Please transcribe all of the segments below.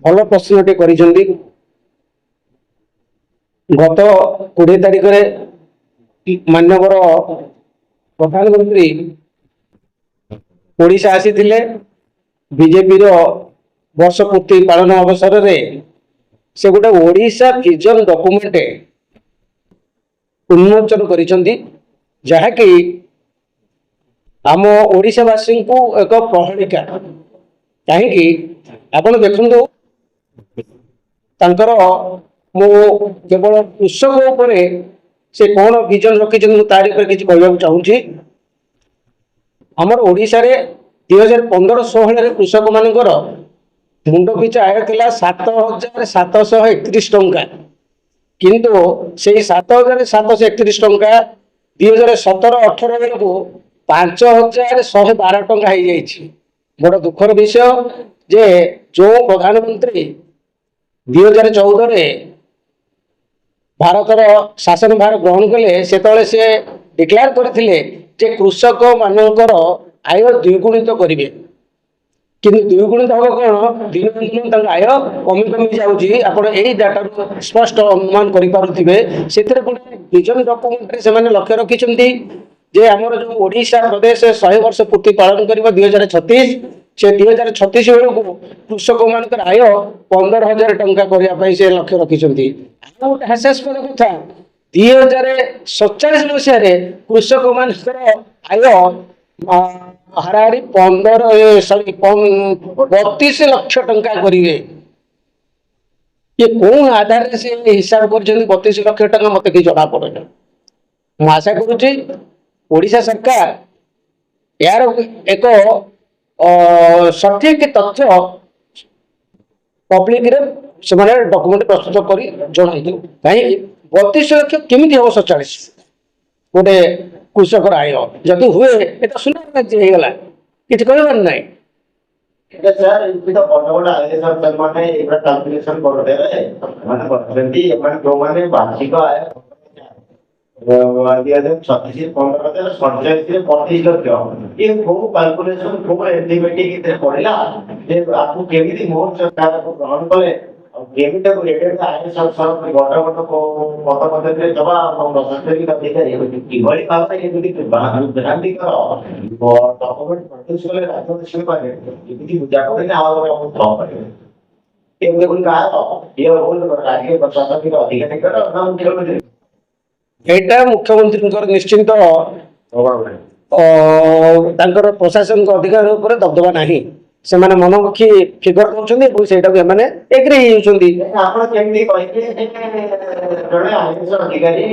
ଭଲ ପ୍ରଶ୍ନଟେ କରିଛନ୍ତି। ଗତ 20 ତାରିଖରେ ମାନ୍ୟବର ପ୍ରଧାନମନ୍ତ୍ରୀ ଓଡ଼ିଶା ଆସିଥିଲେ। ବିଜେପିର ବର୍ଷ ପୂର୍ତ୍ତି ପାଳନ ଅବସରରେ ସେ ଗୋଟେ ଓଡ଼ିଶା ଭିଜନ ଡକୁମେଣ୍ଟ ଉନ୍ମୋଚନ କରିଛନ୍ତି, ଯାହାକି ଆମ ଓଡ଼ିଶାବାସୀଙ୍କୁ ଏକ ପ୍ରହେଳିକା। କାହିଁକି ଆପଣ ଦେଖନ୍ତୁ, ତାଙ୍କର ମୁଁ କେବଳ କୃଷକ ଉପରେ ସେ କ'ଣ ଭିଜନ ରଖିଛନ୍ତି ମୁଁ ତାରି ଉପରେ କିଛି କହିବାକୁ ଚାହୁଁଛି। ଆମର ଓଡ଼ିଶାରେ 2015-16ରେ କୃଷକମାନଙ୍କର ମୁଣ୍ଡ ପିଛା ଆୟ ଥିଲା 7,731 ଟଙ୍କା, କିନ୍ତୁ ସେଇ 7,731 ଟଙ୍କା 2017-18 ବେଳକୁ 5,112 ଟଙ୍କା ହେଇଯାଇଛି। ବଡ଼ ଦୁଃଖର ବିଷୟ ଯେ ଯେଉଁ ପ୍ରଧାନମନ୍ତ୍ରୀ 2014ରେ ଭାରତର ଶାସନ ଭାର ଗ୍ରହଣ କଲେ, ସେତେବେଳେ ସେ ଡିକ୍ଲେୟାର କରିଥିଲେ ଯେ କୃଷକମାନଙ୍କର ଆୟ ଦ୍ୱିଗୁଣିତ କରିବେ। କିନ୍ତୁ ଦ୍ୱିଗୁଣିତ ହେବ କ'ଣ? ଦିନକୁ ଦିନ ତାଙ୍କ ଆୟ କମି କମି ଯାଉଛି। ଆପଣ ଏଇ ଡାଟାରୁ ସ୍ପଷ୍ଟ ଅନୁମାନ କରିପାରୁଥିବେ। ସେଥିରେ ଗୋଟେ ଭିଜନ ଡକୁମେଣ୍ଟରେ ସେମାନେ ଲକ୍ଷ୍ୟ ରଖିଛନ୍ତି ଯେ ଆମର ଯେଉଁ ଓଡ଼ିଶା ପ୍ରଦେଶ 100 ବର୍ଷ ପୂର୍ତ୍ତି ପାଳନ କରିବ 2036, ସେ 2036 ବେଳକୁ କୃଷକମାନଙ୍କର ଆୟ 15,000 ଟଙ୍କା କରିବା ପାଇଁ ସେ ଲକ୍ଷ୍ୟ ରଖିଛନ୍ତି। ଆଉ ଗୋଟେ ହାସ୍ୟାସ୍ପଦ କଥା, 2047 ମସିହାରେ କୃଷକମାନଙ୍କର ଆୟ ହାରାହାରି 32 ଲକ୍ଷ ଟଙ୍କା କରିବେ। ये कौन आधार से हिसाब कर 32 लक्ष टका मत कि जना पड़े। ମୁଁ ଆଶା କରୁଛି ଓଡ଼ିଶା ସରକାର यार एक सठिक तथ्य पब्लिक रे से डॉक्यूमेंट प्रस्तुत कर जन कहीं 32 लक्ष केमी हम 47 गोटे कृषक आय जदि हुए ये सुना गला किसी कहबार ना सर तो बड़ बड़ आईएएस अफसर माने एबरा कैलकुलेशन करते रे माने परसेंटी एमान जो माने वार्षिक आय 2036 15,000 47 लक्ष ये को कैलकुलेशन को एस्टिमेटिंग इते पड़िला जे आपको केमिति मोर सरकार को ग्रहण करे और केमिति को एटे आईएएस अफसर गोटा गोटा को मत रे दबा और प्रशासनिक अधिकारी कि बड़ी भाषा ये यदि भ्रांति करो डॉक्यूमेंट प्रोड्यूस करे राजस्व पाए यदि जाको ने आवा को पाए ये देखो का ये बोल राज्य प्रशासनिक अधिकारी करो ना मुख्यमंत्री एटा मुख्यमंत्री निश्चिंत प्रशासन अधिकार उपर दबदबा नहीं से मनमुखी फिगर कर एग्री ଆପଣ କେମିତି କହିବେ ଜଣେ ଆଇଏଏସ୍ ଅଧିକାରୀ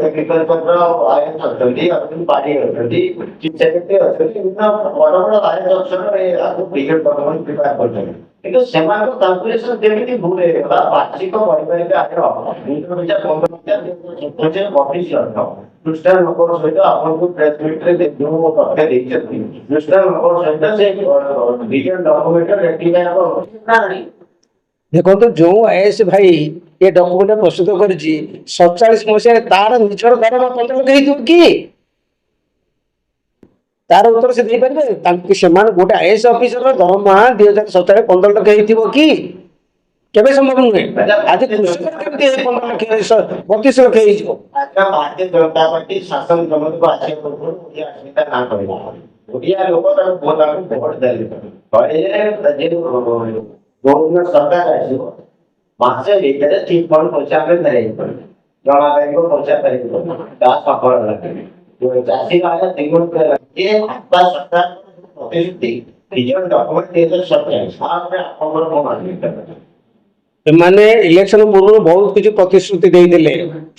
ଏଗ୍ରିକଲଚର ଆଇଏଏସ୍ ଅଛନ୍ତି ଅଛନ୍ତି ପାର୍ଟି ଅଛନ୍ତି ଚିଫ୍ ସେକ୍ରେଟାରୀ ଅଛନ୍ତି ବିଭିନ୍ନ ବଡ଼ ବଡ଼ ଆଇଏଏସ୍ ଅଫିସର ଆକୁ ପ୍ରିଜେଣ୍ଟ ଡକ୍ୟୁମେଣ୍ଟ ପ୍ରିପେୟାର କରୁଛନ୍ତି କିନ୍ତୁ ସେମାନଙ୍କ କ୍ୟାଲକୁଲେସନ କେମିତି ଭୁଲ ହେଇଗଲା ବାର୍ଷିକ ପରିବାରିକ ଆୟ 32 ଲକ୍ଷ ଖ୍ରୀଷ୍ଟାନ ଲୋକଙ୍କ ସହିତ ଆପଣଙ୍କୁ ପ୍ରେସ ମିଟରେ ଯେଉଁ ତଥ୍ୟ ଦେଇଛନ୍ତି ଖ୍ରୀଷ୍ଟାନ ଲୋକଙ୍କ ସହିତ ସେ ଭିଜନ ଡକ୍ୟୁମେଣ୍ଟ ରେକ୍ଟିଫାଇ ହେବ ନାହିଁ। देखो जो आईएएस भाई ये डॉक्यूमेंट प्रस्तुत कर 47 मसीह तार निजर दरमा 15 लक्ष कि तार उत्तर से गोटे आईएएस ऑफिसर दरमा 2047 15 लक्ष कि केबे संभव नुहे आज कृषक केमती 15 लक्ष 32 लक्ष भारतीय जनता पार्टी शासन जमत को आशय पूर्व अस्मिता ना करबो ओडिया लोक वोट देले गवर्नमेंट सरकार आसिबो मासे भीतर ठीक फंड पहुंचा के धरे जमादारी को पहुंचा करे दा सफल लगे जो चासी आया दिगुण कर ये आपका सरकार प्रतिनिधि रिजन डॉक्यूमेंट दे सरकार साथ में आपको को मानने माने इलेक्शन पूर्व बहुत किसी प्रतिश्रुति देते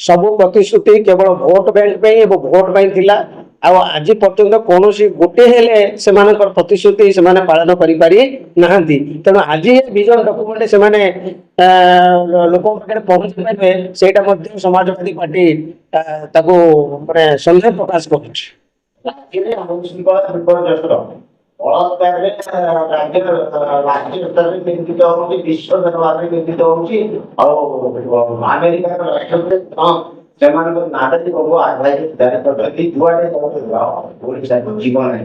सब प्रतिश्रुति केवल भोट बैंक भोट बैंक थिला आज पर्यंत कौन गोटे से प्रतिश्रुति से पालन कर तेणु आज विजन डॉक्यूमेंट से लोक पहुंच पारे से समाजवादी पार्टी माने संदेह प्रकाश कर राज्य स्तर में निंदित होगी विश्व दरबार में निंदित होगी और अमेरिका का राष्ट्रपति ट्रंप सेमान को नाटक को आधारित दायित्व करती जुआड़े ओडिशा जीवन है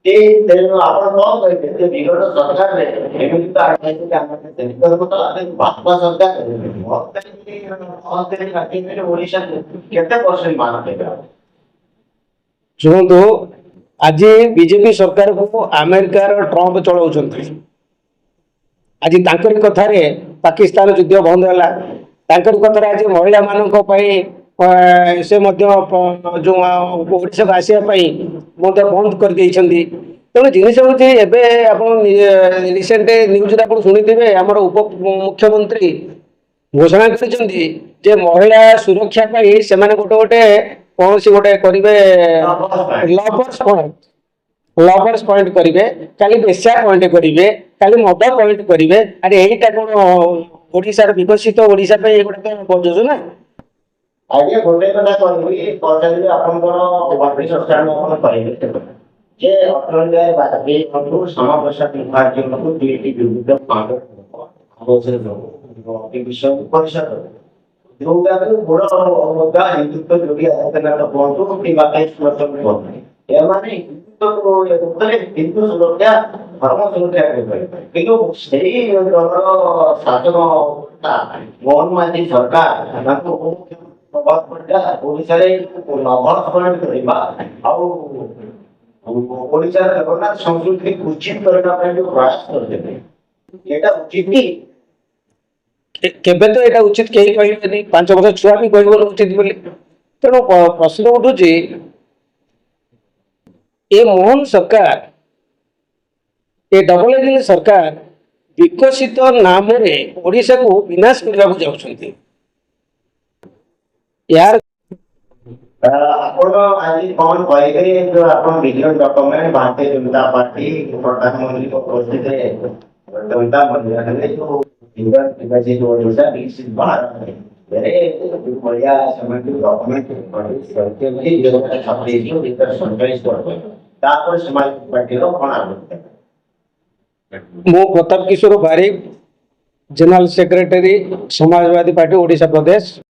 ଆପଣ କଣ କହିବେ ଯେ ବିଗତ ସରକାରରେ ଏମିତି ତ ଆଣିଛନ୍ତି ଆମେ ତେଲୁଗୁ ତ ଆମେ ବାପା ସରକାର ଓଡ଼ିଶାକୁ କେତେ ପରସେଣ୍ଟ ମାନ ଦେବେ? ଶୁଣନ୍ତୁ, ଆଜି ବିଜେପି ସରକାରକୁ ଆମେରିକାର ଟ୍ରମ୍ପ ଚଳାଉଛନ୍ତି। ଆଜି ତାଙ୍କରି କଥାରେ ପାକିସ୍ତାନ ଯୁଦ୍ଧ ବନ୍ଦ ହେଲା। ତାଙ୍କରି କଥାରେ ଆଜି ମହିଳାମାନଙ୍କ ପାଇଁ ସେ ମଧ୍ୟ ଯେଉଁ ଓଡ଼ିଶାକୁ ଆସିବା ପାଇଁ ମଧ୍ୟ ବନ୍ଦ କରିଦେଇଛନ୍ତି। ତେଣୁ ଜିନିଷ ହେଉଛି, ଏବେ ଆପଣ ରିସେଣ୍ଟ ନ୍ୟୁଜରେ ଆପଣ ଶୁଣିଥିବେ, ଆମର ଉପମୁଖ୍ୟମନ୍ତ୍ରୀ ଘୋଷଣା କରିଛନ୍ତି ଯେ ମହିଳା ସୁରକ୍ଷା ପାଇଁ ସେମାନେ ଗୋଟେ କୌଣସି ଗୋଟେ କରିବେ ଲଭର୍ସ ପଏଣ୍ଟ କରିବେ, କାଲି ବେଶ୍ୟା ପଏଣ୍ଟ କରିବେ, କାଲି ମଦ ପଏଣ୍ଟ କରିବେ। ଆରେ ଏଇଟା କଣ ଓଡ଼ିଶାର ବିକଶିତ ଓଡ଼ିଶା ପାଇଁ ଏଗୁଡ଼ା ଯୋଜନା? ଆଜ୍ଞା ଗୋଟେ କଥା କହିବି, ପଚାରିଲେ ଆପଣଙ୍କର ବାପି ସରକାର ଆପଣ କହିବେ ଯେ ଅଟଳ ବିହାରୀ ବାଜପେୟୀ ଶ୍ୟାମାପ୍ରସାଦ ମୁଖାର୍ଜୀଙ୍କୁ ଦୁଇଟି ବିବୃତ ବିଶ୍ୱ ପରିଷଦ ଯୋଉଟାକୁ ବଡ଼ ଅବଦା ହିନ୍ଦୁତ୍ୱ ଯୋଗୀ ଆଦିତ୍ୟନାଥ କୁହନ୍ତୁ କିମ୍ବା କୁହନ୍ତୁ, ଏମାନେ ହିନ୍ଦୁ ସୁରକ୍ଷା ଧର୍ମ ସୁରକ୍ଷା କରିପାରିବେ। କିନ୍ତୁ ସେଇ ଦଳର ଶାସନ ମୋହନ ମାଝୀ ସରକାର ତାଙ୍କୁ ପ୍ରଭାବ ପଡ଼ିଲା ଓଡ଼ିଶାରେ ଲଭର୍ସ କରିବା ଆଉ ଓଡ଼ିଶାର ଜଗନ୍ନାଥ ସଂସ୍କୃତି ଉଚିତ କରିବା ପାଇଁ ଯୋଉ ପ୍ରୟାସ କରିଥିଲେ, ଏଇଟା ଉଚିତ କି? କେବେ ତ ଏଇଟା ଉଚିତ କେହି କହିବେନି, 5 ବର୍ଷ ଛୁଆ ବି କହିବନି ଉଚିତ ବୋଲି। ତେଣୁ ପ୍ରଶ୍ନ ଉଠୁଛି, ଏ ମୋହନ ସରକାର, ଏ ଡବଲ ଇଞ୍ଜିନ ସରକାର ବିକଶିତ ନାମରେ ଓଡ଼ିଶାକୁ ବିନାଶ କରିବାକୁ ଯାଉଛନ୍ତି। ଏହାର ଆପଣ ଆଜି କଣ କହିବେ ଯୋଉ ଆପଣ ବିଜୟ ଡକ୍ୟୁମେଣ୍ଟ ଭାରତୀୟ ଜନତା ପାର୍ଟି ପ୍ରଧାନମନ୍ତ୍ରୀଙ୍କ ଉପସ୍ଥିତିରେ ଜନତା ମଧ୍ୟରେ ଯୋଉ ଓଡ଼ିଶା ବିକଶିତ ଭାରତ ବଢିଆ ସେମାନେ ଡକ୍ୟୁମେଣ୍ଟ ତାପରେ ସମାଜବାଦୀ ପାର୍ଟିର କଣ ଆଗକୁ? ମୁଁ Pratap Kishore Barik, general secretary, Samajwadi party Odisha ପ୍ରଦେଶ।